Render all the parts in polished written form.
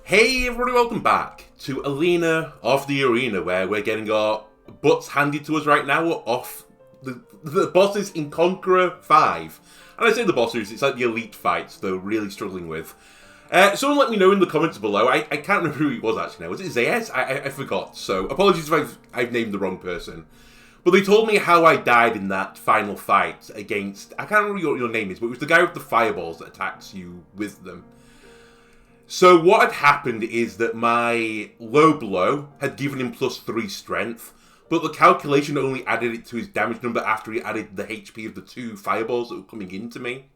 Hey everybody, welcome back to Alina of the Arena, where we're getting our butts handed to us right now off the bosses in Conqueror 5. And I say the bosses, it's like the elite fights they're really struggling with. Someone let me know in the comments below. I can't remember who it was actually now. Was it Zayas? I forgot, so apologies if I've named the wrong person. But they told me how I died in that final fight against, I can't remember what your name is, but it was the guy with the fireballs that attacks you with them. So what had happened is that my low blow had given him +3 strength, but the calculation only added it to his damage number after he added the HP of the 2 fireballs that were coming into me,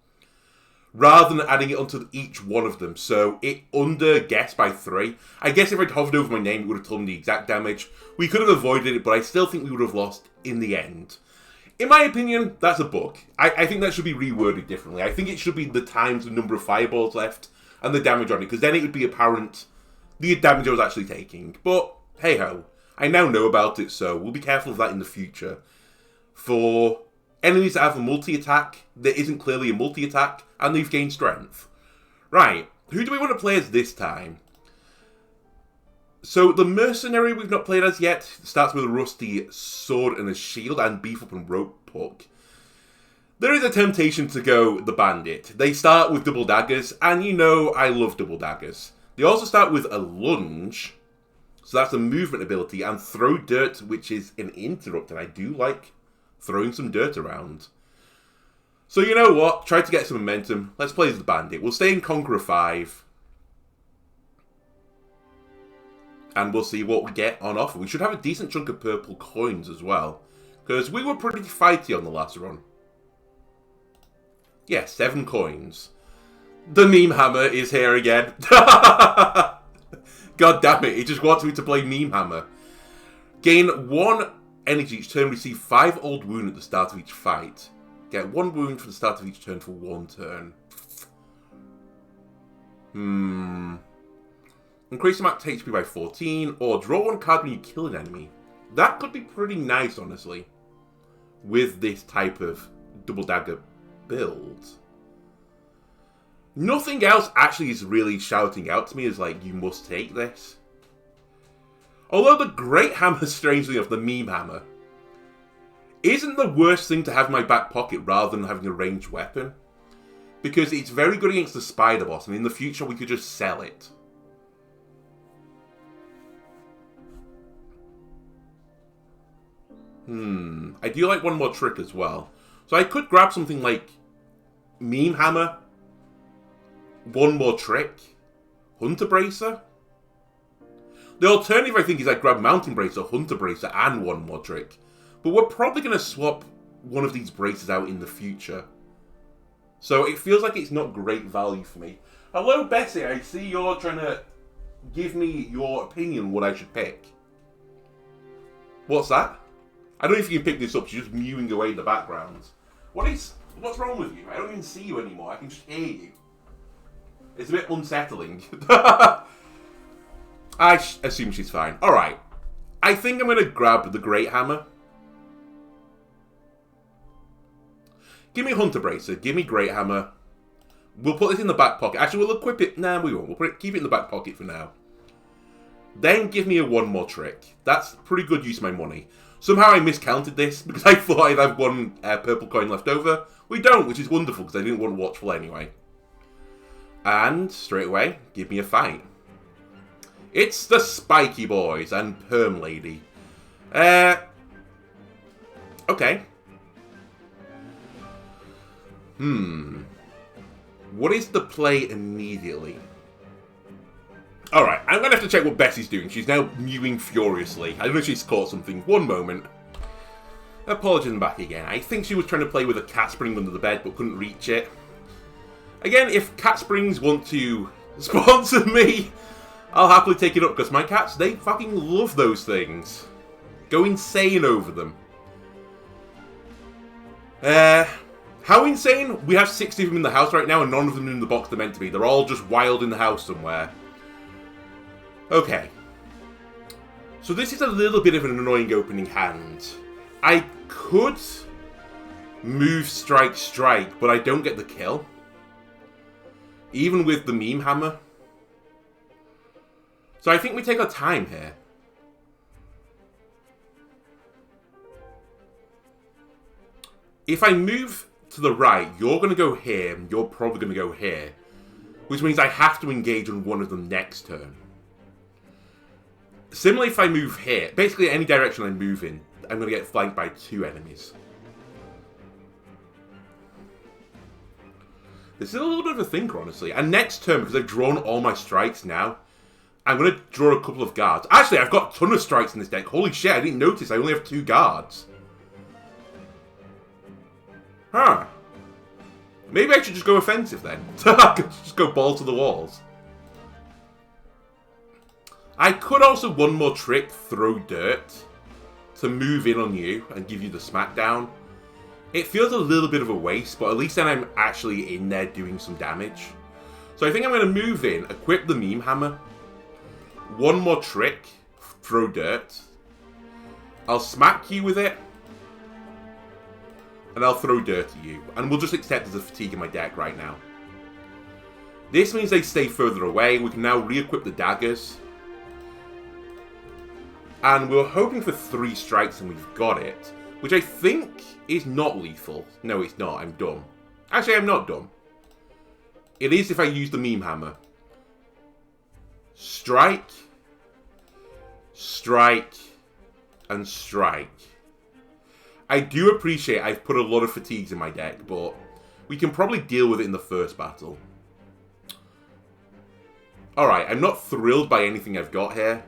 rather than adding it onto each one of them. So it under-guessed by 3. I guess if I'd hovered over my name, it would have told me the exact damage. We could have avoided it, but I still think we would have lost in the end. In my opinion, that's a bug. I think that should be reworded differently. I think it should be the times the number of fireballs left and the damage on it, because then it would be apparent the damage I was actually taking. But, hey-ho, I now know about it, so we'll be careful of that in the future. For enemies that have a multi-attack, there isn't clearly a multi-attack, and they've gained strength. Right, who do we want to play as this time? So, the mercenary we've not played as yet starts with a rusty sword and a shield, and beef up and rope hook. There is a temptation to go the bandit. They start with double daggers, and you know I love double daggers. They also start with a lunge, so that's a movement ability, and throw dirt, which is an interrupt, and I do like throwing some dirt around. So you know what? Try to get some momentum. Let's play as the bandit. We'll stay in Conqueror 5. And we'll see what we get on offer. We should have a decent chunk of purple coins as well, because we were pretty fighty on the last run. Yeah, 7 coins. The meme hammer is here again. God damn it, it just wants me to play meme hammer. Gain 1 energy each turn, receive 5 old wound at the start of each fight. Get 1 wound for the start of each turn for 1 turn. Increase the max HP by 14, or draw 1 card when you kill an enemy. That could be pretty nice, honestly, with this type of double dagger build. Nothing else actually is really shouting out to me as like, you must take this. Although the great hammer, strangely enough, the meme hammer, isn't the worst thing to have in my back pocket rather than having a ranged weapon. Because it's very good against the spider boss, and in the future we could just sell it. I do like one more trick as well. So I could grab something like Meme Hammer, one more trick, Hunter Bracer. The alternative I think is I grab Mountain Bracer, Hunter Bracer, and one more trick. But we're probably going to swap one of these braces out in the future. So it feels like it's not great value for me. Hello Bessie, I see you're trying to give me your opinion on what I should pick. What's that? I don't know if you can pick this up, she's just mewing away in the background. What's wrong with you? I don't even see you anymore, I can just hear you. It's a bit unsettling. I assume she's fine. Alright. I think I'm going to grab the Great Hammer. Give me Hunter Bracer, give me Great Hammer. We'll put this in the back pocket. Actually, we'll equip it. Nah, we won't. We'll keep it in the back pocket for now. Then give me a 1 more trick. That's pretty good use of my money. Somehow I miscounted this, because I thought I'd have 1 purple coin left over. We don't, which is wonderful, because I didn't want Watchful anyway. And, straight away, give me a fight. It's the Spiky Boys and Perm Lady. Okay. What is the play immediately? Alright, I'm going to have to check what Bessie's doing. She's now mewing furiously. I don't know if she's caught something. 1 moment. Apologies, I'm back again. I think she was trying to play with a cat spring under the bed, but couldn't reach it. Again, if cat springs want to sponsor me, I'll happily take it up, because my cats, they fucking love those things. Go insane over them. How insane? We have 60 of them in the house right now, and none of them in the box they're meant to be. They're all just wild in the house somewhere. Okay. So this is a little bit of an annoying opening hand. I could move, strike, strike, but I don't get the kill. Even with the meme hammer. So I think we take our time here. If I move to the right, you're going to go here, and you're probably going to go here. Which means I have to engage on one of them next turn. Similarly, if I move here, basically any direction I move in, I'm going to get flanked by 2 enemies. This is a little bit of a thinker, honestly. And next turn, because I've drawn all my strikes now, I'm going to draw a couple of guards. Actually, I've got a ton of strikes in this deck. Holy shit, I didn't notice. I only have 2 guards. Huh. Maybe I should just go offensive then. Just go balls to the walls. I could also, one more trick, throw dirt to move in on you and give you the smackdown. It feels a little bit of a waste, but at least then I'm actually in there doing some damage. So I think I'm going to move in, equip the meme hammer. One more trick, throw dirt. I'll smack you with it. And I'll throw dirt at you. And we'll just accept there's a fatigue in my deck right now. This means they stay further away. We can now re-equip the daggers. And we're hoping for 3 strikes and we've got it. Which I think is not lethal. No, it's not. I'm dumb. Actually, I'm not dumb. It is if I use the meme hammer. Strike. Strike. And strike. I do appreciate I've put a lot of fatigues in my deck, but we can probably deal with it in the first battle. Alright, I'm not thrilled by anything I've got here.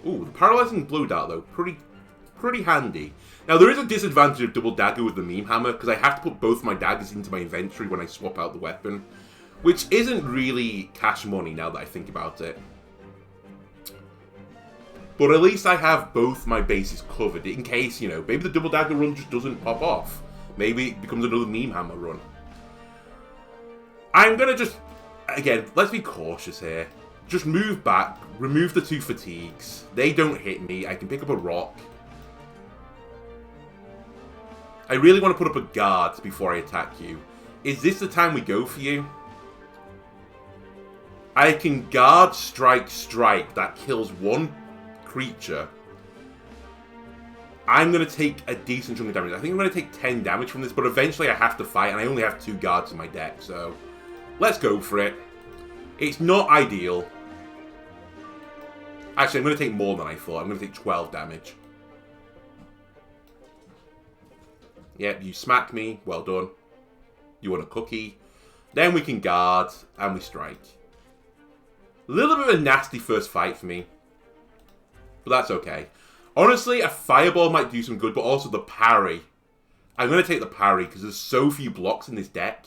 Ooh, the Paralyzing Blow Dart, though. Pretty handy. Now, there is a disadvantage of double dagger with the meme hammer, because I have to put both my daggers into my inventory when I swap out the weapon. Which isn't really cash money now that I think about it. But at least I have both my bases covered in case, you know, maybe the double dagger run just doesn't pop off. Maybe it becomes another meme hammer run. I'm going to just, again, let's be cautious here. Just move back, remove the 2 fatigues. They don't hit me. I can pick up a rock. I really want to put up a guard before I attack you. Is this the time we go for you? I can guard, strike, strike. That kills 1 creature. I'm going to take a decent chunk of damage. I think I'm going to take 10 damage from this, but eventually I have to fight, and I only have 2 guards in my deck, so let's go for it. It's not ideal. Actually, I'm going to take more than I thought. I'm going to take 12 damage. Yep, you smack me. Well done. You want a cookie. Then we can guard, and we strike. A little bit of a nasty first fight for me. But that's okay. Honestly, a fireball might do some good, but also the parry. I'm going to take the parry because there's so few blocks in this deck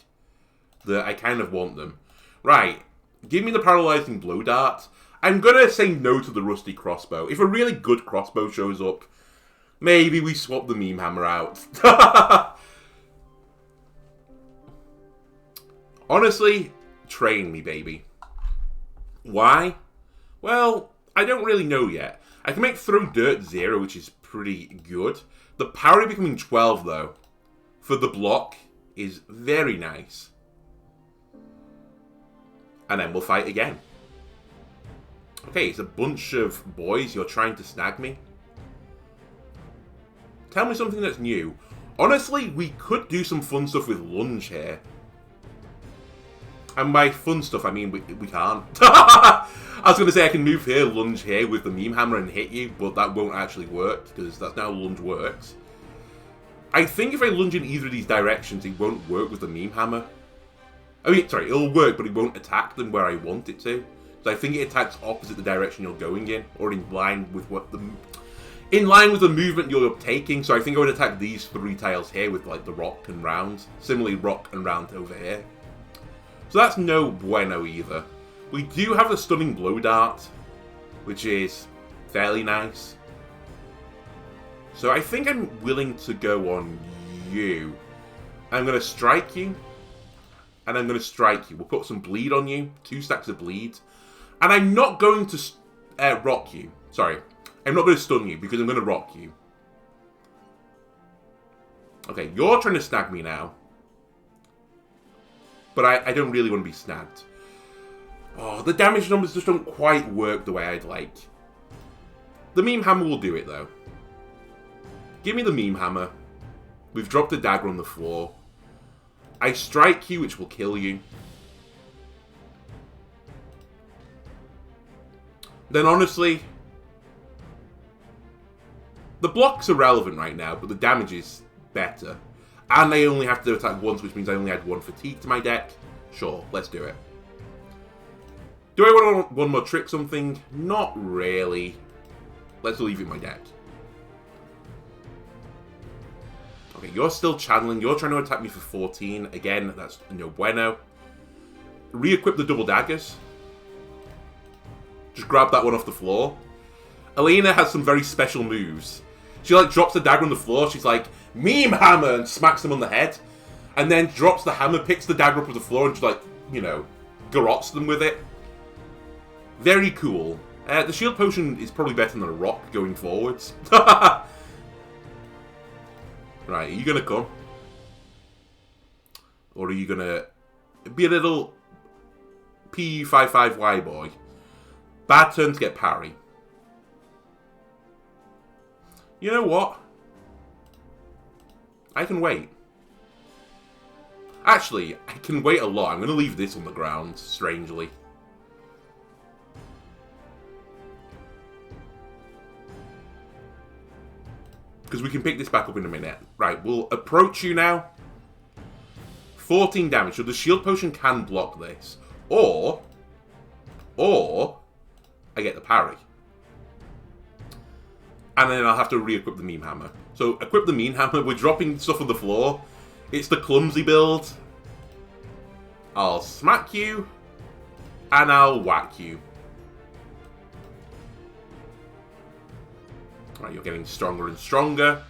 that I kind of want them. Right. Give me the Paralyzing Blow Dart. I'm going to say no to the Rusty Crossbow. If a really good crossbow shows up, maybe we swap the meme hammer out. Honestly, train me, baby. Why? Well, I don't really know yet. I can make throw dirt 0, which is pretty good. The parry becoming 12, though, for the block is very nice. And then we'll fight again. Okay, it's a bunch of boys. You're trying to snag me. Tell me something that's new. Honestly, we could do some fun stuff with lunge here. And by fun stuff, I mean we can't. I was going to say I can move here, lunge here with the meme hammer and hit you, but that won't actually work, because that's not how lunge works. I think if I lunge in either of these directions, it won't work with the meme hammer. I mean, sorry, it'll work, but it won't attack them where I want it to. So I think it attacks opposite the direction you're going in, or in line with what the... In line with the movement you're taking, so I think I would attack these 3 tiles here with, like, the rock and round. Similarly, rock and round over here. So that's no bueno either. We do have the Stunning Blow Dart, which is fairly nice. So I think I'm willing to go on you. I'm going to strike you, and I'm going to strike you. We'll put some bleed on you, 2 stacks of bleed. And I'm not going to rock you. Sorry. I'm not going to stun you, because I'm going to rock you. Okay, you're trying to snag me now. But I don't really want to be snagged. Oh, the damage numbers just don't quite work the way I'd like. The meme hammer will do it, though. Give me the meme hammer. We've dropped a dagger on the floor. I strike you, which will kill you. Then honestly, the block's irrelevant right now, but the damage is better. And I only have to attack once, which means I only add 1 fatigue to my deck. Sure, let's do it. Do I want one more trick something? Not really. Let's leave it in my deck. Okay, you're still channeling. You're trying to attack me for 14. Again, that's no bueno. Re-equip the double daggers. Just grab that one off the floor. Alina has some very special moves. She like drops the dagger on the floor. She's like, meme hammer, and smacks them on the head. And then drops the hammer, picks the dagger up off the floor, and just like, you know, garrots them with it. Very cool. The shield potion is probably better than a rock going forwards. Right, are you gonna come? Or are you gonna be a little PU55Y boy? Bad turn to get parry. You know what? I can wait. Actually, I can wait a lot. I'm gonna leave this on the ground, strangely. Because we can pick this back up in a minute. Right, we'll approach you now. 14 damage. So the shield potion can block this. Or I get the parry. And then I'll have to re-equip the meme hammer. So equip the meme hammer. We're dropping stuff on the floor. It's the clumsy build. I'll smack you. And I'll whack you. Right, you're getting stronger and stronger.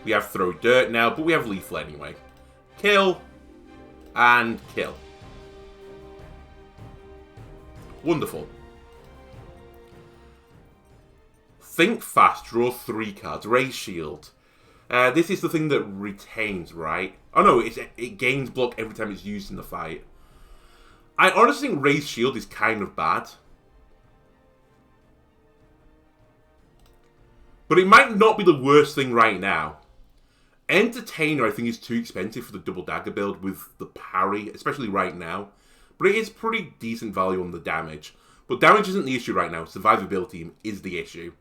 We have throw dirt now, but we have lethal anyway. Kill. And kill. Wonderful. Think fast, draw 3 cards. Raise shield. This is the thing that retains, right? Oh no, it gains block every time it's used in the fight. I honestly think raise shield is kind of bad. But it might not be the worst thing right now. Entertainer, I think, is too expensive for the double dagger build with the parry, especially right now. But it is pretty decent value on the damage. But damage isn't the issue right now. Survivability is the issue.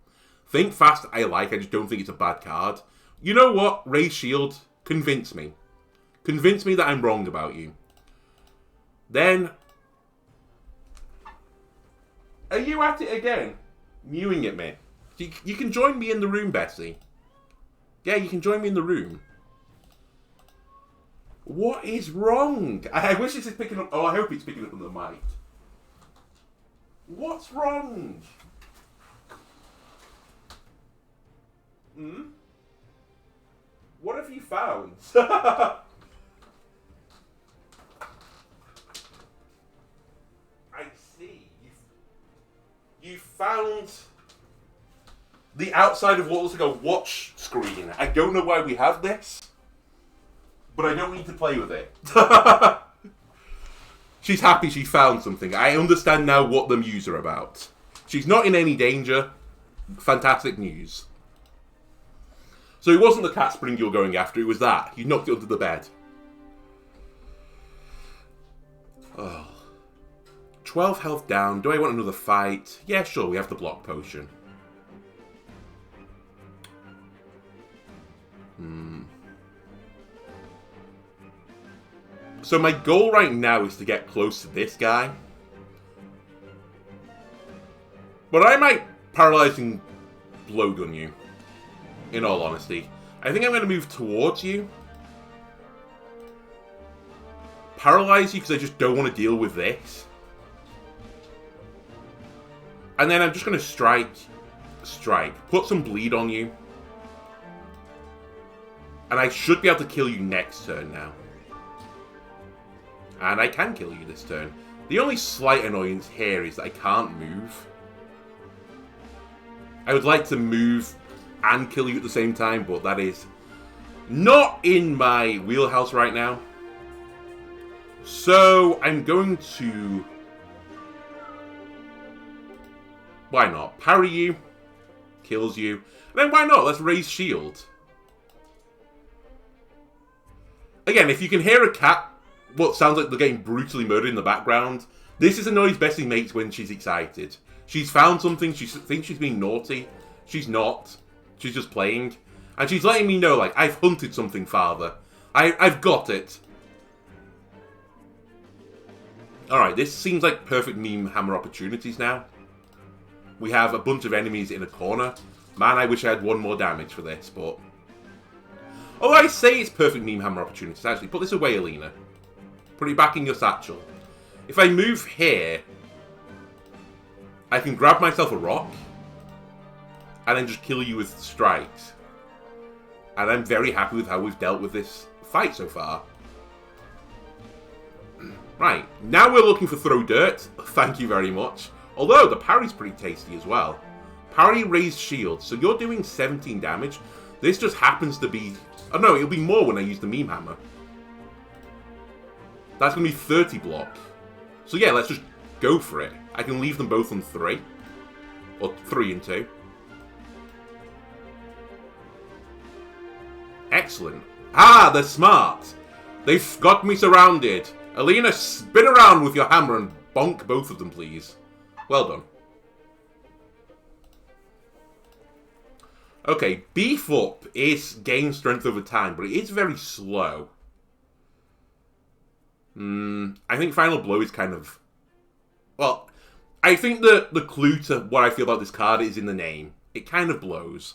Think fast, I just don't think it's a bad card. You know what? Raise shield. Convince me. Convince me that I'm wrong about you. Then... Are you at it again? Mewing at me. You can join me in the room, Bessie. Yeah, you can join me in the room. What is wrong? I wish this is picking up... Oh, I hope it's picking up on the mic. What's wrong? Hmm? What have you found? I see. You found... the outside of what looks like a watch screen. I don't know why we have this, but I don't need to play with it. She's happy she found something. I understand now what the mews are about. She's not in any danger. Fantastic news. So it wasn't the cat spring you were going after, it was that. You knocked it under the bed. Oh. 12 health down. Do I want another fight? Yeah, sure, we have the block potion. So my goal right now is to get close to this guy. But I might paralyzing blowgun you. In all honesty. I think I'm going to move towards you. Paralyze you because I just don't want to deal with this. And then I'm just going to strike. Put some bleed on you. And I should be able to kill you next turn now. And I can kill you this turn. The only slight annoyance here is that I can't move. I would like to move and kill you at the same time, but that is not in my wheelhouse right now. So I'm going to Why not? Parry you. Kills you. And then why not? Let's raise shield. Again, if you can hear a cat, what sounds like they're getting brutally murdered in the background, this is a noise Bessie makes when she's excited. She's found something, she thinks she's being naughty. She's not. She's just playing. And she's letting me know, like, I've hunted something, father. I've got it. Alright, this seems like perfect meme hammer opportunities now. We have a bunch of enemies in a corner. Man, I wish I had one more damage for this, but... Oh, I say it's perfect meme hammer opportunities. Actually, put this away, Alina. Put it back in your satchel. If I move here, I can grab myself a rock and then just kill you with strikes. And I'm very happy with how we've dealt with this fight so far. Right, now we're looking for throw dirt. Thank you very much. Although, the parry's pretty tasty as well. Parry, raised shield. So you're doing 17 damage. This just happens to be... Oh no, it'll be more when I use the meme hammer. That's going to be 30 block. So yeah, let's just go for it. I can leave them both on 3. Or 3 and 2. Excellent. Ah, they're smart. They've got me surrounded. Alina, spin around with your hammer and bonk both of them, please. Well done. Okay, beef up is gain strength over time, but it is very slow. I think final blow is kind of... Well, I think the clue to what I feel about this card is in the name. It kind of blows.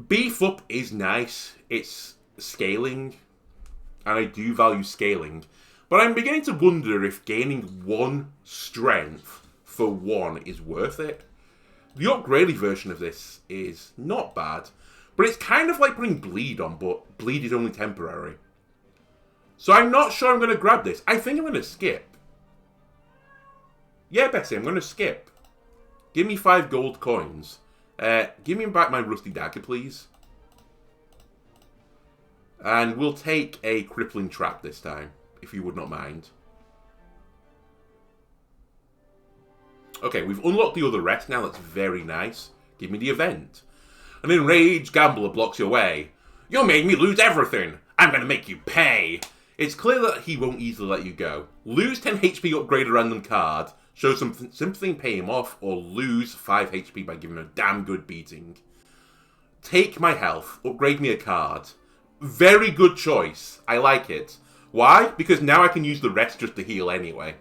Beef up is nice. It's scaling. And I do value scaling. But I'm beginning to wonder if gaining 1 strength for 1 is worth it. The upgraded version of this is not bad. But it's kind of like putting bleed on, but bleed is only temporary. So I'm not sure I'm going to grab this. I think I'm going to skip. Yeah, Bessie, I'm going to skip. Give me 5 gold coins. Give me back my rusty dagger, please. And we'll take a crippling trap this time, if you would not mind. Okay, we've unlocked the other rest now. That's very nice. Give me the event. An enraged gambler blocks your way. You made me lose everything. I'm going to make you pay. It's clear that he won't easily let you go. Lose 10 HP, upgrade a random card. Show some sympathy, pay him off, or lose 5 HP by giving him a damn good beating. Take my health. Upgrade me a card. Very good choice. I like it. Why? Because now I can use the rest just to heal anyway.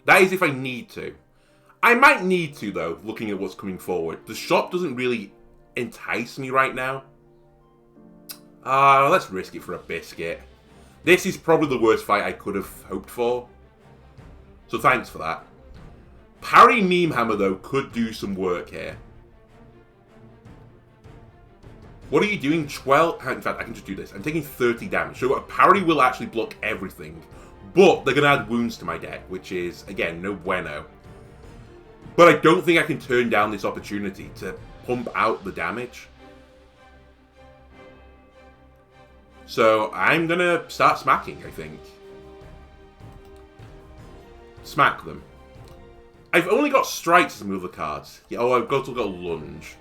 That is if I need to. I might need to, though, looking at what's coming forward. The shop doesn't really entice me right now. Let's risk it for a biscuit. This is probably the worst fight I could have hoped for. So thanks for that. Parry Meme Hammer, though, could do some work here. What are you doing? 12... In fact, I can just do this. I'm taking 30 damage. So a parry will actually block everything. But they're going to add wounds to my deck, which is, again, no bueno. But I don't think I can turn down this opportunity to pump out the damage. So I'm going to start smacking, I think. Smack them. I've only got strikes as my other cards. Yeah, oh, I've also got lunge.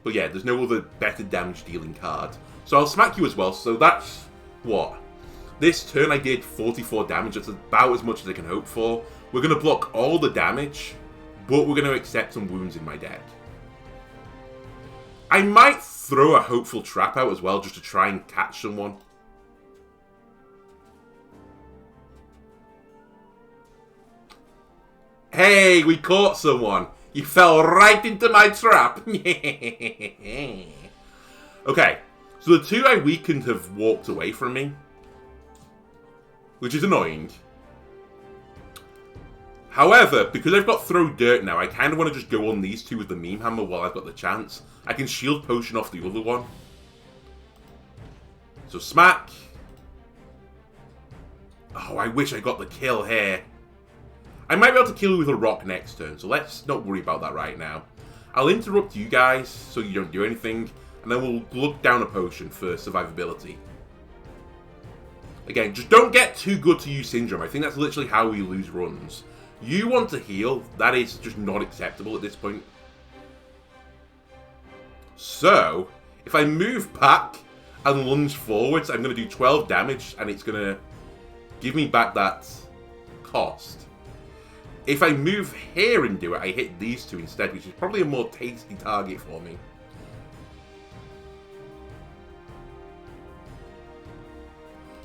But yeah, there's no other better damage dealing card. So I'll smack you as well. So that's what? This turn I did 44 damage. That's about as much as I can hope for. We're going to block all the damage, but we're going to accept some wounds in my deck. I might throw a hopeful trap out as well, just to try and catch someone. Hey, we caught someone. You fell right into my trap. Okay, so the 2 I weakened have walked away from me, which is annoying. However, because I've got throw dirt now, I kind of want to just go on these 2 with the meme hammer while I've got the chance. I can shield potion off the other one. So smack. Oh, I wish I got the kill here. I might be able to kill you with a rock next turn, so let's not worry about that right now. I'll interrupt you guys so you don't do anything, and then we'll look down a potion for survivability. Again, just don't get too good to use Syndrome. I think that's literally how we lose runs. You want to heal. That is just not acceptable at this point. So, if I move back and lunge forwards, I'm going to do 12 damage, and it's going to give me back that cost. If I move here and do it, I hit these two instead, which is probably a more tasty target for me.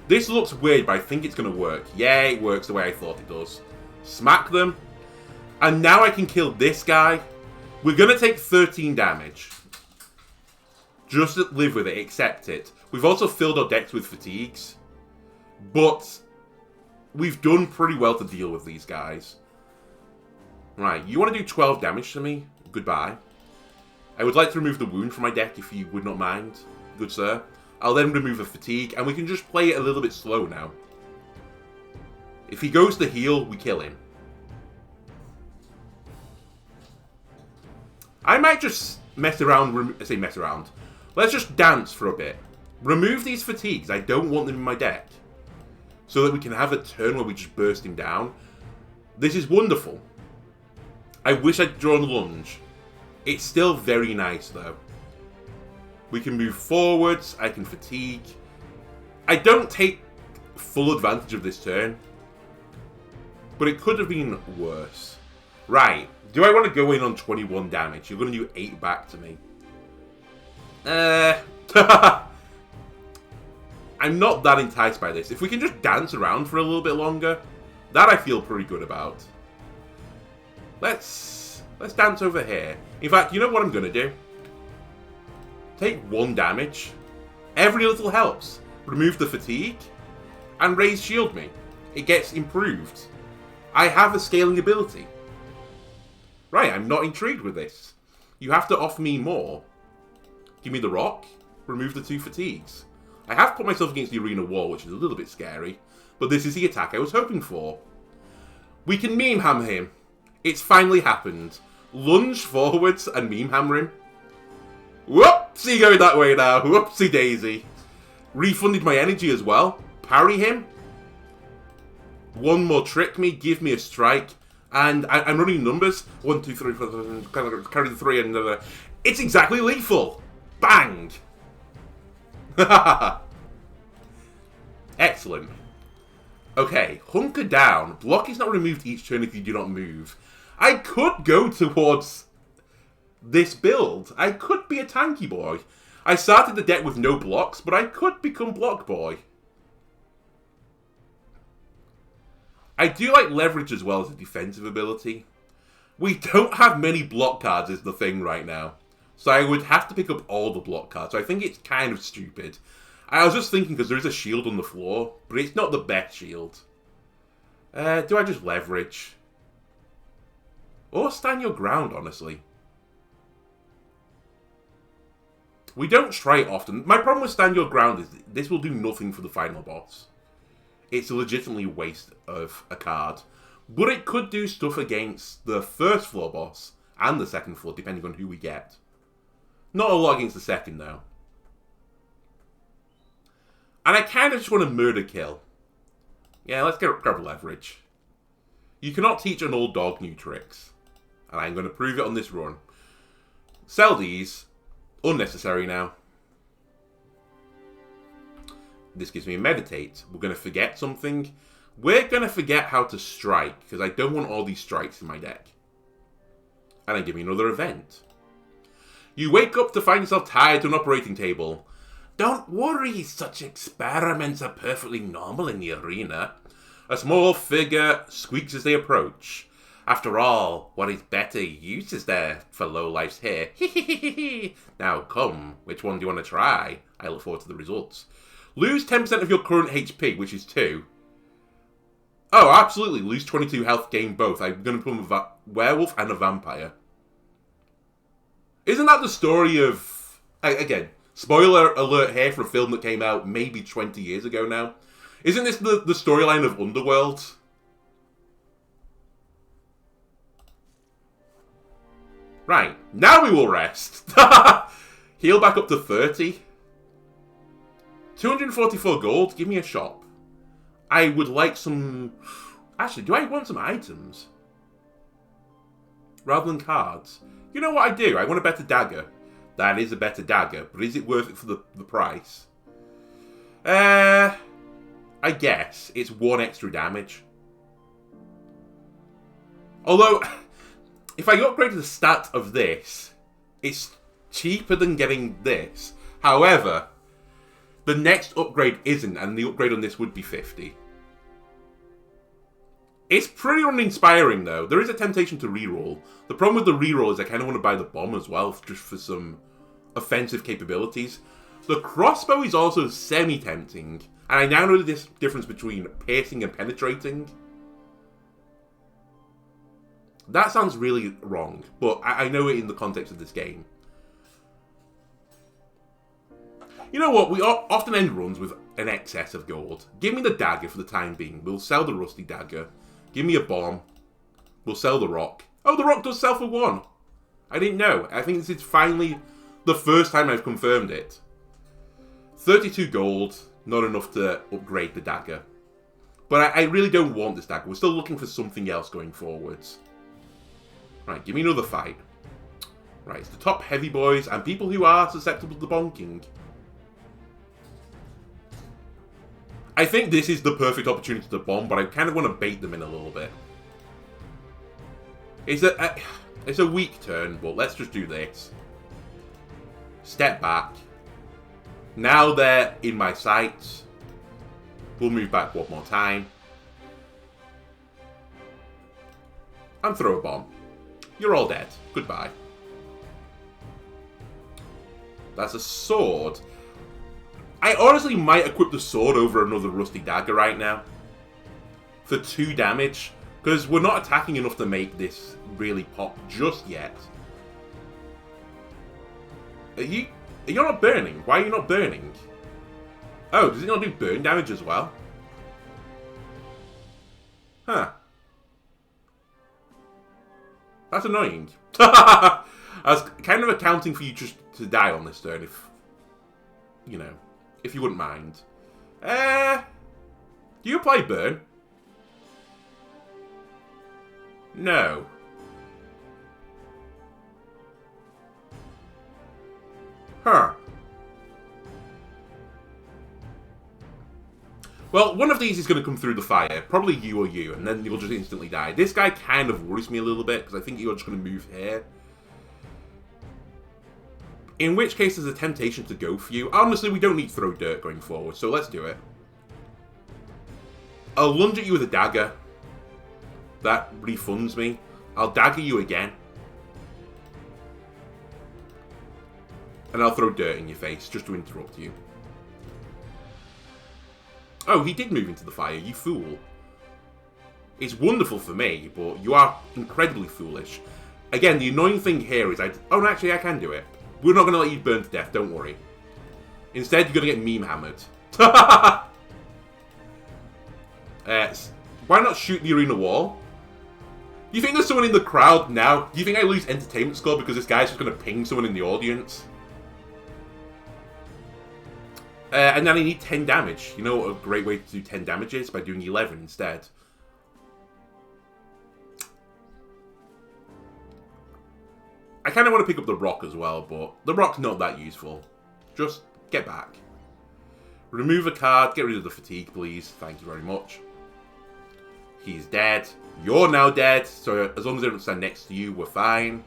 This looks weird, but I think it's going to work. Yeah, it works the way I thought it does. Smack them. And now I can kill this guy. We're going to take 13 damage. Just live with it, accept it. We've also filled our decks with fatigues. But we've done pretty well to deal with these guys. Right, you want to do 12 damage to me? Goodbye. I would like to remove the wound from my deck if you would not mind. Good sir. I'll then remove a fatigue, and we can just play it a little bit slow now. If he goes to heal, we kill him. I might just mess around, I say mess around. Let's just dance for a bit. Remove these fatigues, I don't want them in my deck. So that we can have a turn where we just burst him down. This is wonderful. I wish I'd drawn lunge. It's still very nice though. We can move forwards, I can fatigue. I don't take full advantage of this turn. But it could have been worse. Right, do I want to go in on 21 damage? You're going to do 8 back to me. I'm not that enticed by this. If we can just dance around for a little bit longer, that I feel pretty good about. Let's dance over here. In fact, you know what I'm going to do? Take 1 damage. Every little helps. Remove the fatigue. And raise shield me. It gets improved. I have a scaling ability. Right, I'm not intrigued with this. You have to offer me more. Give me the rock. Remove the 2 fatigues. I have put myself against the arena wall, which is a little bit scary. But this is the attack I was hoping for. We can meme hammer him. It's finally happened. Lunge forwards and meme hammer him. Whoopsie, going that way now. Whoopsie daisy. Refunded my energy as well. Parry him. 1 more trick me. Give me a strike. And I'm running numbers. 1, 2, 3, 4, carry the 3 and another. It's exactly lethal. Bang. Excellent. Okay, hunker down. Block is not removed each turn if you do not move. I could go towards this build. I could be a tanky boy. I started the deck with no blocks, but I could become block boy. I do like leverage as well as a defensive ability. We don't have many block cards is the thing right now. So I would have to pick up all the block cards. So I think it's kind of stupid. I was just thinking because there is a shield on the floor, but it's not the best shield. Do I just leverage? Or stand your ground, honestly. We don't try it often. My problem with stand your ground is this will do nothing for the final boss. It's a legitimately waste of a card. But it could do stuff against the first floor boss and the second floor, depending on who we get. Not a lot against the second, though. And I kind of just want to murder kill. Yeah, let's grab leverage. You cannot teach an old dog new tricks. And I'm going to prove it on this run. Sell these. Unnecessary now. This gives me a meditate. We're going to forget something. We're going to forget how to strike, because I don't want all these strikes in my deck. And then give me another event. You wake up to find yourself tied to an operating table. Don't worry, such experiments are perfectly normal in the arena. A small figure squeaks as they approach. After all, what is better use is there for lowlifes here? Now come, which one do you want to try? I look forward to the results. Lose 10% of your current HP, which is 2. Oh, absolutely. Lose 22 health, gain both. I'm going to put a werewolf and a vampire. Isn't that the story of... Again, spoiler alert here for a film that came out maybe 20 years ago now. Isn't this the storyline of Underworld? Right, now we will rest. Heal back up to 30. 244 gold, give me a shop. I would like some... Actually, do I want some items? rather than cards. You know what I do? I want a better dagger. That is a better dagger, but is it worth it for the price? I guess it's 1 extra damage. Although, if I upgrade the stat of this, it's cheaper than getting this. However, the next upgrade isn't, and the upgrade on this would be 50. It's pretty uninspiring, though. There is a temptation to reroll. The problem with the reroll is I kind of want to buy the bomb as well, just for some offensive capabilities. The crossbow is also semi-tempting, and I now know the difference between piercing and penetrating. That sounds really wrong, but I know it in the context of this game. You know what? We often end runs with an excess of gold. Give me the dagger for the time being. We'll sell the rusty dagger. Give me a bomb. We'll sell the rock. Oh, the rock does sell for 1. I didn't know. I think this is finally the first time I've confirmed it. 32 gold. Not enough to upgrade the dagger. But I really don't want this dagger. We're still looking for something else going forwards. Right, give me another fight. Right, it's the top heavy boys and people who are susceptible to bonking. I think this is the perfect opportunity to bomb, but I kind of want to bait them in a little bit. It's a weak turn, but let's just do this. Step back. Now they're in my sights. We'll move back one more time. And throw a bomb. You're all dead. Goodbye. That's a sword. I honestly might equip the sword over another rusty dagger right now. For 2 damage. Because we're not attacking enough to make this really pop just yet. You're not burning. Why are you not burning? Oh, does it not do burn damage as well? Huh. That's annoying. I was kind of accounting for you just to die on this turn, if... You know, if you wouldn't mind. Do you apply burn? No. Huh. Well, one of these is going to come through the fire. Probably you or you, and then you'll just instantly die. This guy kind of worries me a little bit, because I think you're just going to move here. In which case, there's a temptation to go for you. Honestly, we don't need to throw dirt going forward, so let's do it. I'll lunge at you with a dagger. That refunds me. I'll dagger you again. And I'll throw dirt in your face, just to interrupt you. Oh, he did move into the fire, you fool. It's wonderful for me, but you are incredibly foolish. Again, the annoying thing here is oh, no, actually, I can do it. We're not going to let you burn to death, don't worry. Instead, you're going to get meme hammered. Why not shoot the arena wall? Do you think there's someone in the crowd now? Do you think I lose entertainment score because this guy's just going to ping someone in the audience? And then I need 10 damage. You know what a great way to do 10 damage is? By doing 11 instead. I kind of want to pick up the rock as well, but the rock's not that useful. Just get back. Remove a card. Get rid of the fatigue, please. Thank you very much. He's dead. You're now dead, so as long as I don't stand next to you, we're fine.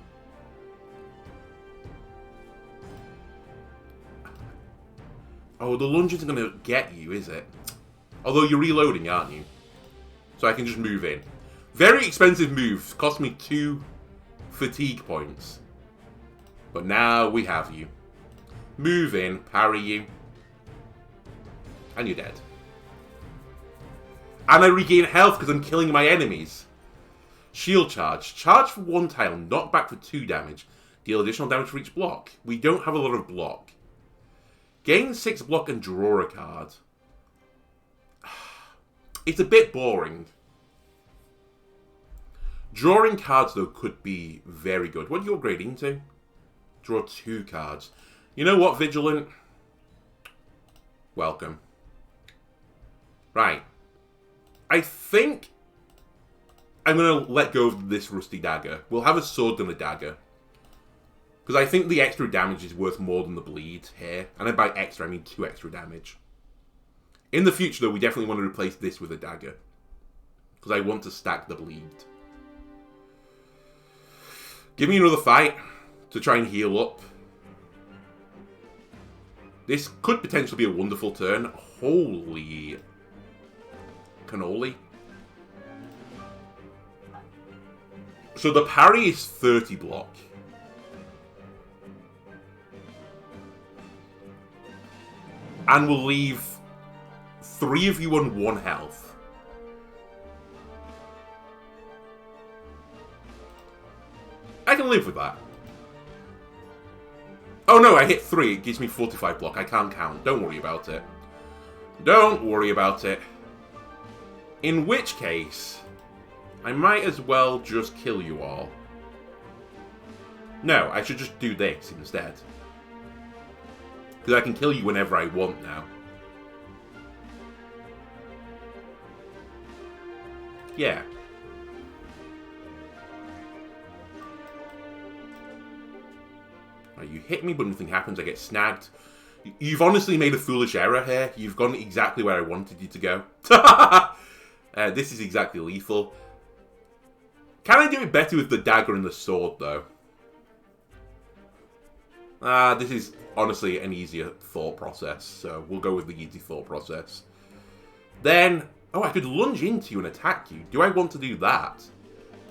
Oh, the lunge isn't going to get you, is it? Although you're reloading, aren't you? So I can just move in. Very expensive move. Cost me 2 fatigue points. But now we have you. Move in, parry you. And you're dead. And I regain health because I'm killing my enemies. Shield charge. Charge for 1 tile, knock back for 2 damage. Deal additional damage for each block. We don't have a lot of block. Gain 6 block and draw a card. It's a bit boring. Drawing cards, though, could be very good. What are you upgrading to? Draw 2 cards. You know what, Vigilant? Welcome. Right. I think I'm going to let go of this rusty dagger. We'll have a sword and a dagger. Because I think the extra damage is worth more than the bleed here. And by extra, I mean 2 extra damage. In the future, though, we definitely want to replace this with a dagger. Because I want to stack the bleed. Give me another fight to try and heal up. This could potentially be a wonderful turn. Holy cannoli. So the parry is 30 block. And we'll leave 3 of you on 1 health. I can live with that. Oh no, I hit 3. It gives me 45 block. I can't count. Don't worry about it. Don't worry about it. In which case, I might as well just kill you all. No, I should just do this instead. Because I can kill you whenever I want now. Yeah. Right, you hit me, but nothing happens. I get snagged. You've honestly made a foolish error here. You've gone exactly where I wanted you to go. This is exactly lethal. Can I do it better with the dagger and the sword, though? This is honestly an easier thought process, so we'll go with the easy thought process. Then, oh, I could lunge into you and attack you. Do I want to do that?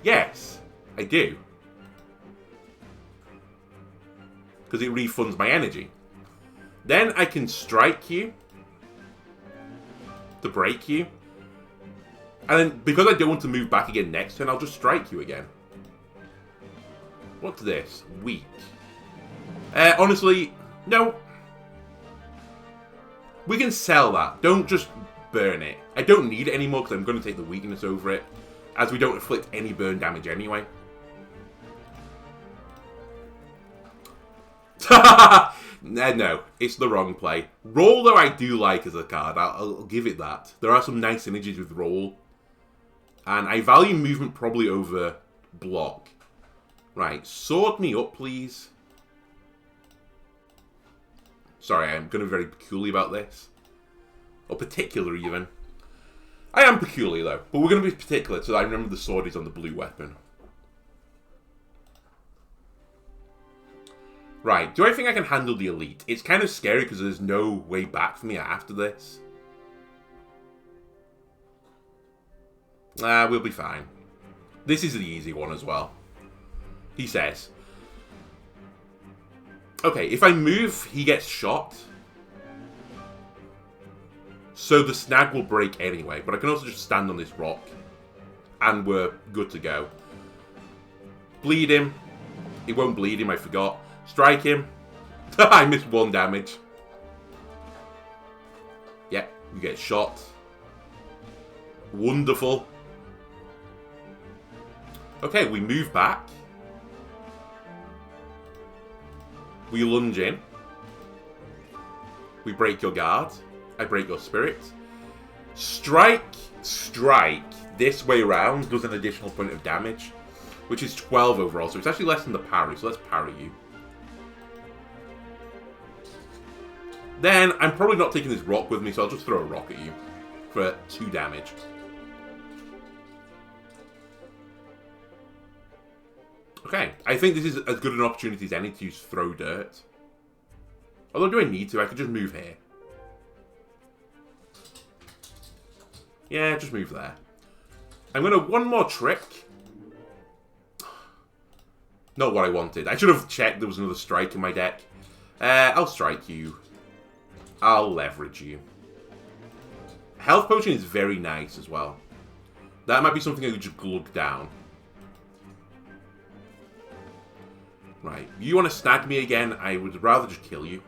Yes, I do. Because it refunds my energy. Then I can strike you to break you. And then, because I don't want to move back again next turn, I'll just strike you again. What's this? Weak. Honestly, no. We can sell that. Don't just burn it. I don't need it anymore because I'm going to take the weakness over it, as we don't inflict any burn damage anyway. No, it's the wrong play. Roll, though, I do like as a card. I'll give it that. There are some nice synergies with Roll. And I value movement probably over block. Right, sword me up, please. Sorry, I'm going to be very peculiar about this. Or particular, even. I am peculiar, though. But we're going to be particular, so I remember the sword is on the blue weapon. Right, do I think I can handle the elite? It's kind of scary because there's no way back for me after this. We'll be fine. This is the easy one as well. He says. Okay, if I move, he gets shot. So the snag will break anyway, but I can also just stand on this rock. And we're good to go. Bleed him. It won't bleed him, I forgot. Strike him. I missed 1 damage. Yep, you get shot. Wonderful. Okay, we move back. We lunge in. We break your guard. I break your spirit. Strike, this way around does an additional point of damage, which is 12 overall, so it's actually less than the parry, so let's parry you. Then, I'm probably not taking this rock with me, so I'll just throw a rock at you for 2 damage. Okay, I think this is as good an opportunity as any to use throw dirt. Although, do I need to? I could just move here. Yeah, just move there. I'm going to one more trick. Not what I wanted. I should have checked there was another strike in my deck. I'll strike you. I'll leverage you. Health potion is very nice as well. That might be something I could just glug down. Right, you want to snag me again? I would rather just kill you.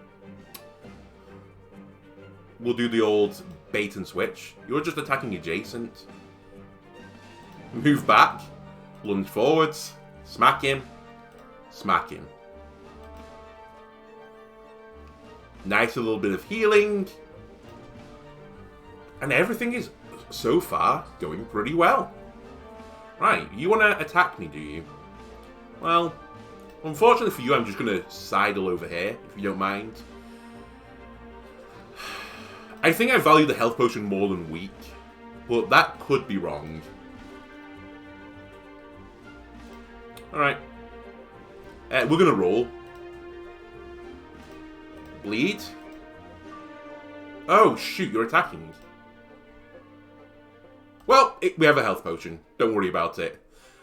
We'll do the old bait and switch. You're just attacking adjacent. Move back. Lunge forwards. Smack him. Smack him. Nice little bit of healing. And everything is, so far, going pretty well. Right, you want to attack me, do you? Well, unfortunately for you, I'm just going to sidle over here, if you don't mind. I think I value the health potion more than weak, but that could be wrong. Alright. We're going to roll. Bleed. Oh, shoot, you're attacking. Well, we have a health potion. Don't worry about it.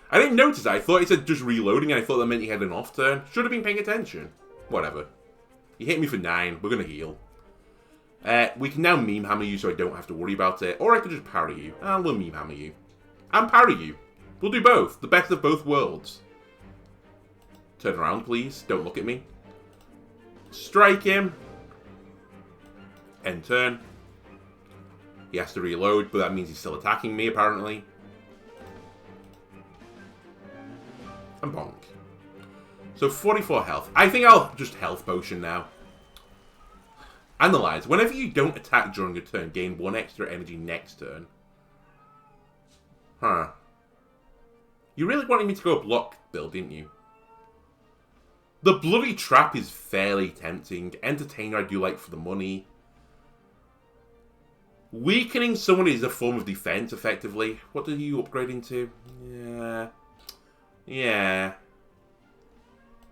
I didn't notice that. I thought it said just reloading, and I thought that meant he had an off turn. Should have been paying attention. Whatever. You hit me for 9. We're going to heal. We can now meme hammer you so I don't have to worry about it. Or I could just parry you. And we'll meme hammer you. And parry you. We'll do both. The best of both worlds. Turn around, please. Don't look at me. Strike him. End turn. He has to reload, but that means he's still attacking me, apparently. And bonk. So 44 health. I think I'll just health potion now. Analyze. Whenever you don't attack during a turn, gain 1 extra energy next turn. Huh. You really wanted me to go block build, didn't you? The bloody trap is fairly tempting. Entertainer I do like for the money. Weakening someone is a form of defense, effectively. What do you upgrade into? Yeah. Yeah.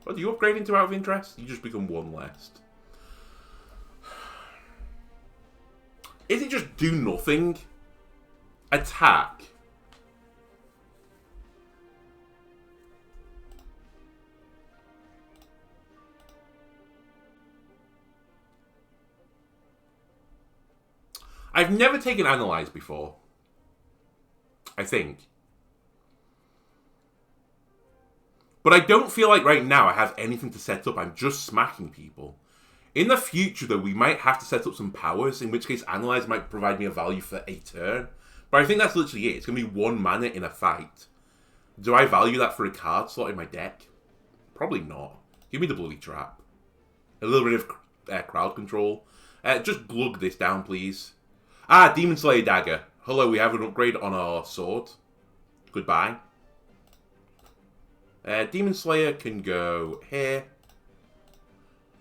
What do you upgrade into out of interest? You just become 1 less. Is it just do nothing? Attack. I've never taken Analyze before. I think. But I don't feel like right now I have anything to set up. I'm just smacking people. In the future, though, we might have to set up some powers, in which case Analyze might provide me a value for a turn. But I think that's literally it. It's going to be 1 mana in a fight. Do I value that for a card slot in my deck? Probably not. Give me the bloody trap. A little bit of crowd control. Just glug this down, please. Ah, Demon Slayer Dagger. Hello, we have an upgrade on our sword. Goodbye. Demon Slayer can go here.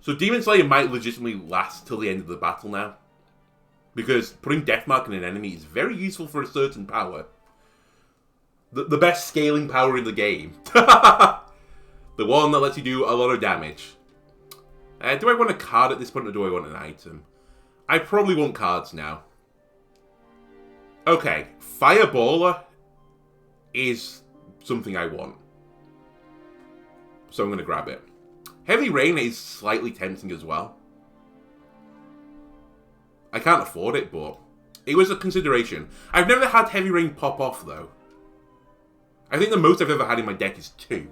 So Demon Slayer might legitimately last till the end of the battle now. Because putting Deathmark in an enemy is very useful for a certain power. The best scaling power in the game. The one that lets you do a lot of damage. Do I want a card at this point or do I want an item? I probably want cards now. Okay, Fireballer is something I want. So I'm going to grab it. Heavy Rain is slightly tempting as well. I can't afford it, but it was a consideration. I've never had Heavy Rain pop off, though. I think the most I've ever had in my deck is 2.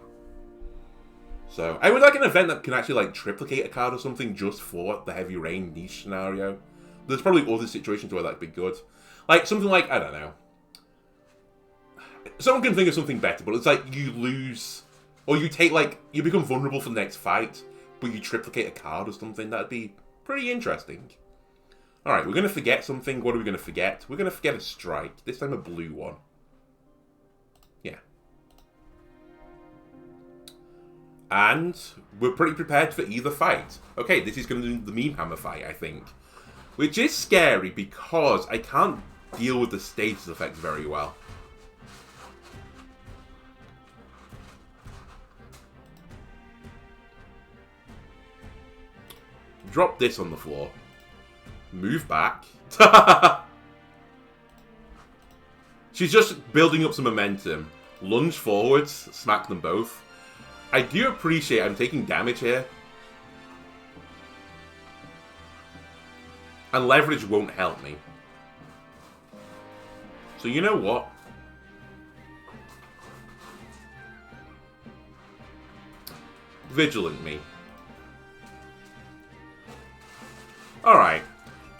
So, I would like an event that can actually, like, triplicate a card or something just for the Heavy Rain niche scenario. There's probably other situations where that'd be good. Like, something like, I don't know. Someone can think of something better, but it's like you lose... Or you take, like, you become vulnerable for the next fight, but you triplicate a card or something. That'd be pretty interesting. Alright, we're going to forget something. What are we going to forget? We're going to forget a strike. This time a blue one. Yeah. And we're pretty prepared for either fight. Okay, this is going to be the meme hammer fight, I think. Which is scary because I can't deal with the status effects very well. Drop this on the floor. Move back. She's just building up some momentum. Lunge forwards, smack them both. I do appreciate I'm taking damage here. And leverage won't help me. So you know what? Vigilant me. Alright.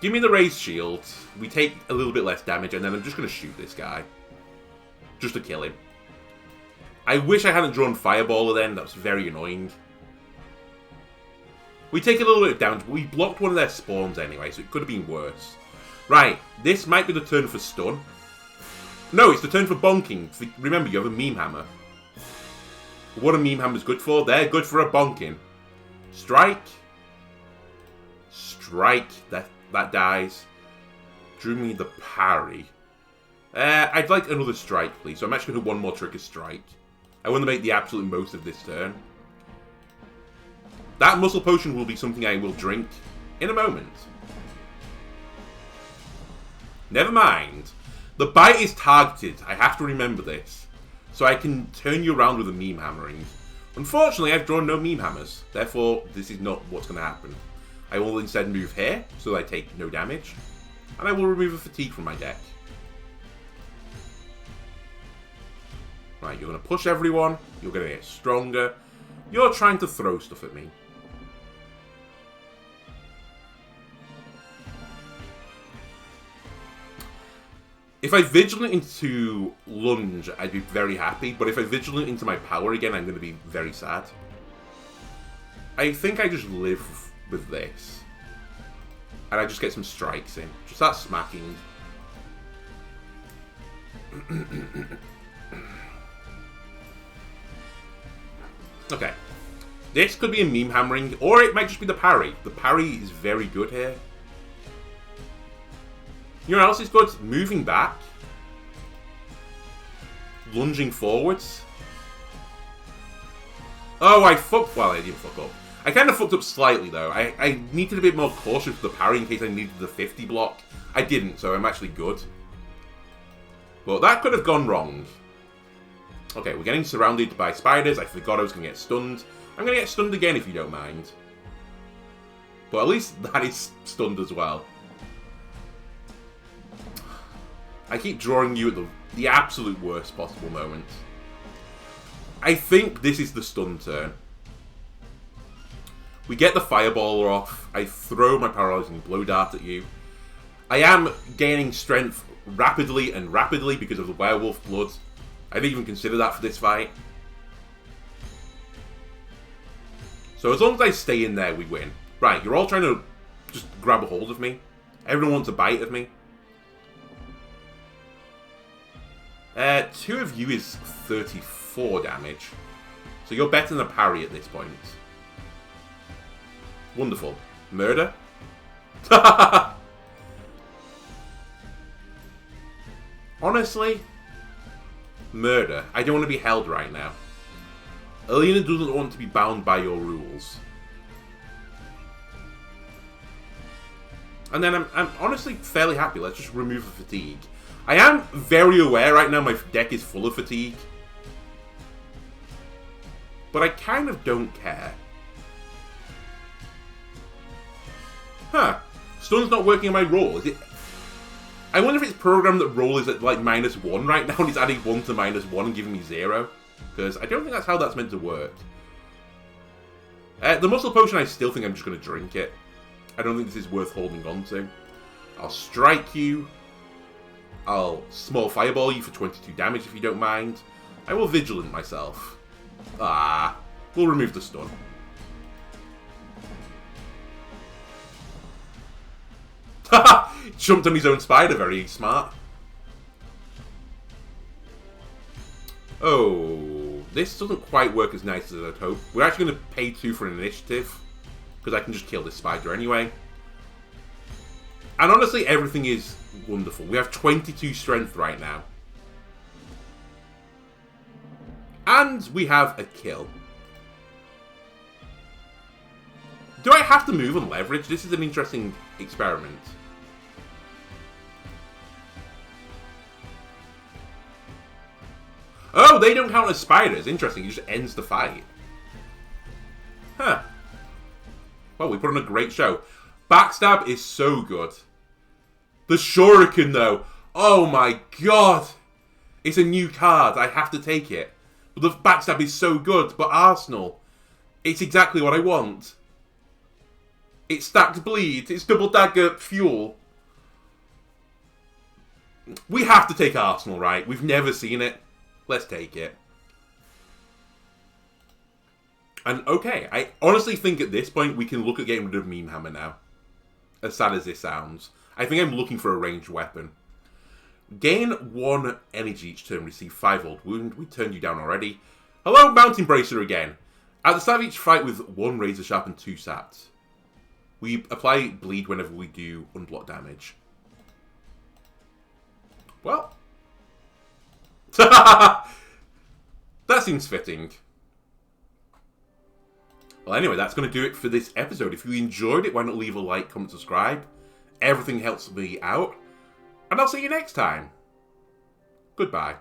Give me the raised shield. We take a little bit less damage, and then I'm just going to shoot this guy. Just to kill him. I wish I hadn't drawn Fireballer then. That was very annoying. We take a little bit of damage, but we blocked one of their spawns anyway, so it could have been worse. Right. This might be the turn for stun. No, it's the turn for bonking. Remember, you have a meme hammer. What are meme hammers good for? They're good for a bonking. Strike. Strike. That dies. Drew me the parry. I'd like another strike, please. So I'm actually going to one more trigger strike. I want to make the absolute most of this turn. That muscle potion will be something I will drink in a moment. Never mind. The bite is targeted. I have to remember this. So I can turn you around with a meme hammering. Unfortunately, I've drawn no meme hammers. Therefore, this is not what's going to happen. I will instead move here, so that I take no damage. And I will remove a fatigue from my deck. Right, you're going to push everyone. You're going to get stronger. You're trying to throw stuff at me. If I Vigilant into Lunge, I'd be very happy. But if I Vigilant into my power again, I'm going to be very sad. I think I just live with this. And I just get some strikes in. Just start smacking. Okay. This could be a meme hammering, or it might just be the parry. The parry is very good here. You know what else is good? Moving back. Lunging forwards. Oh, I fucked... Well, I didn't fuck up. I kind of fucked up slightly, though. I needed a bit more caution for the parry in case I needed the 50 block. I didn't, so I'm actually good. But that could have gone wrong. Okay, we're getting surrounded by spiders. I forgot I was going to get stunned. I'm going to get stunned again if you don't mind. But at least that is stunned as well. I keep drawing you at the absolute worst possible moment. I think this is the stun turn. We get the fireballer off. I throw my paralyzing blow dart at you. I am gaining strength rapidly because of the werewolf blood. I didn't even consider that for this fight. So as long as I stay in there, we win. Right, you're all trying to just grab a hold of me. Everyone wants a bite of me. 2 of you is 34 damage. So you're better than a parry at this point. Wonderful. Murder? Honestly, murder. I don't want to be held right now. Alina doesn't want to be bound by your rules. And then I'm honestly fairly happy. Let's just remove the fatigue. I am very aware right now my deck is full of fatigue. But I kind of don't care. Huh. Stun's not working on my roll. Is it? I wonder if it's programmed that roll is at like -1 right now and it's adding 1 to -1 and giving me 0. Because I don't think that's how that's meant to work. The muscle potion, I still think I'm just going to drink it. I don't think this is worth holding on to. I'll strike you. I'll small fireball you for 22 damage if you don't mind. I will vigilant myself. We'll remove the stun. Jumped on his own spider, very smart. Oh, this doesn't quite work as nice as I'd hoped. We're actually going to pay 2 for an initiative, because I can just kill this spider anyway. And honestly, everything is wonderful. We have 22 strength right now. And we have a kill. Do I have to move and leverage? This is an interesting experiment. Oh, they don't count as spiders. Interesting. It just ends the fight. Huh. Well, we put on a great show. Backstab is so good. The Shuriken, though. Oh my god. It's a new card. I have to take it. But the Backstab is so good. But Arsenal, it's exactly what I want. It's stacked bleed. It's double dagger fuel. We have to take Arsenal, right? We've never seen it. Let's take it. And okay, I honestly think at this point we can look at getting rid of Meme Hammer now. As sad as this sounds. I think I'm looking for a ranged weapon. Gain 1 energy each turn, receive 5 old wound. We turned you down already. Hello, Mountain Bracer again. At the start of each fight with 1 Razor Sharp and 2 sats. We apply bleed whenever we do unblock damage. Well. That seems fitting. Well, anyway, that's going to do it for this episode. If you enjoyed it, why not leave a like, comment, subscribe. Everything helps me out. And I'll see you next time. Goodbye.